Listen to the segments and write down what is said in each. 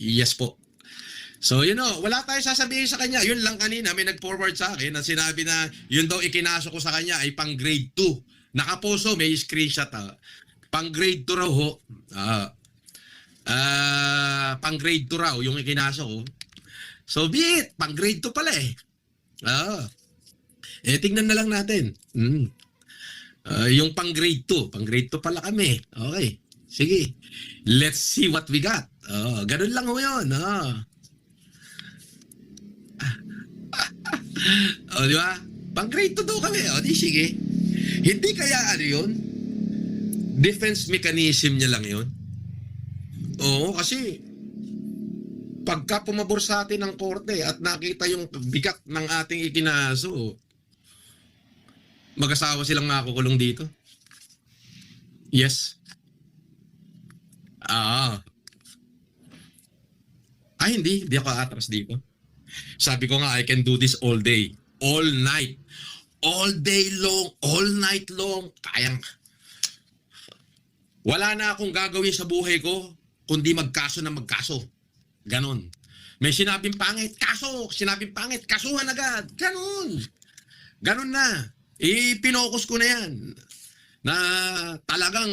Yes po. So, wala tayong sasabihin sa kanya. Yun lang kanina, may nag-forward sa akin na sinabi na yun daw ikinaso ko sa kanya ay pang grade 2. Nakaposo, may screenshot Pang grade 2 raw ho. Pang grade 2 raw yung ikinaso ko. So, be it. Pang grade 2 pala eh. Tingnan na lang natin. Yung pang grade 2. Pang grade 2 pala kami. Okay. Sige. Let's see what we got. Ganun lang ho yun. Di ba? Pang grade 2 daw kami. Di sige. Hindi kaya yun? Defense mechanism niya lang yun. Oo, kasi pagka pumabor sa atin ng korte at nakita yung bigat ng ating ikinaso, mag-asawa silang makukulong dito. Yes. Hindi ako atras dito. Sabi ko nga, I can do this all day, all night, all day long, all night long. Wala na akong gagawin sa buhay ko kundi magkaso na magkaso. Ganon. May sinabing pangit, kaso. Sinabing pangit, kasuhan agad. Ganon. Ganon na. Pinokus ko na yan. Na talagang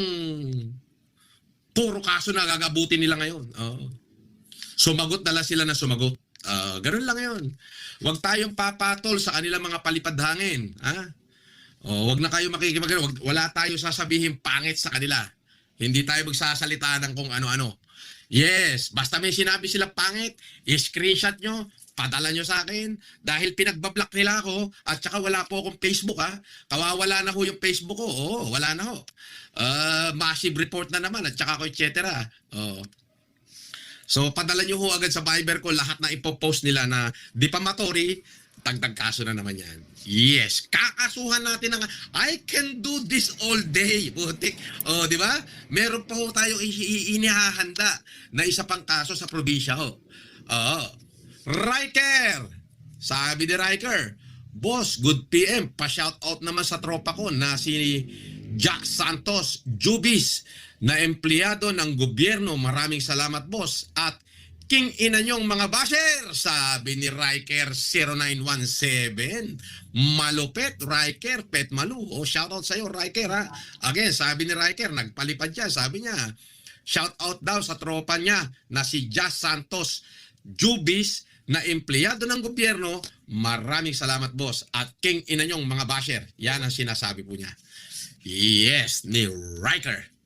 puro kaso na gagabutin nila ngayon. Sumagot na lang sila na sumagot. Ganon lang yun. Huwag tayong papatol sa kanilang mga palipad hangin. Huwag na kayo makikipag... Wala tayo sasabihin pangit sa kanila. Hindi tayo magsasalita ng kung ano-ano. Yes, basta may sinabi sila pangit, i-screenshot nyo, padala nyo sa akin. Dahil pinagbablock nila ako at saka wala po akong Facebook Kawawala na ho yung Facebook ko. Wala na ho. Massive report na naman at saka ako etc. So padala nyo ho agad sa Viber ko lahat na ipopost nila na defamatory. Tagtag kaso na naman yan. Yes, kakasuhan natin ng I can do this all day. Putik. Di ba? Meron pa ho tayo inihahanda na isa pang kaso sa probinsya ho. Riker. Sabi ni Riker, boss, good PM. Pa-shoutout naman sa tropa ko na si Jack Santos Jubis na empleyado ng gobyerno. Maraming salamat, boss. At king ina nyong mga basher, sabi ni Riker 0917. Malupet, Riker, pet malu. Shoutout sa'yo, Riker Again, sabi ni Riker, nagpalipad siya. Sabi niya, shoutout daw sa tropa niya na si Jas Santos Jubis na empleyado ng gobyerno. Maraming salamat, boss. At king ina nyong mga basher. Yan ang sinasabi po niya. Yes, ni Riker.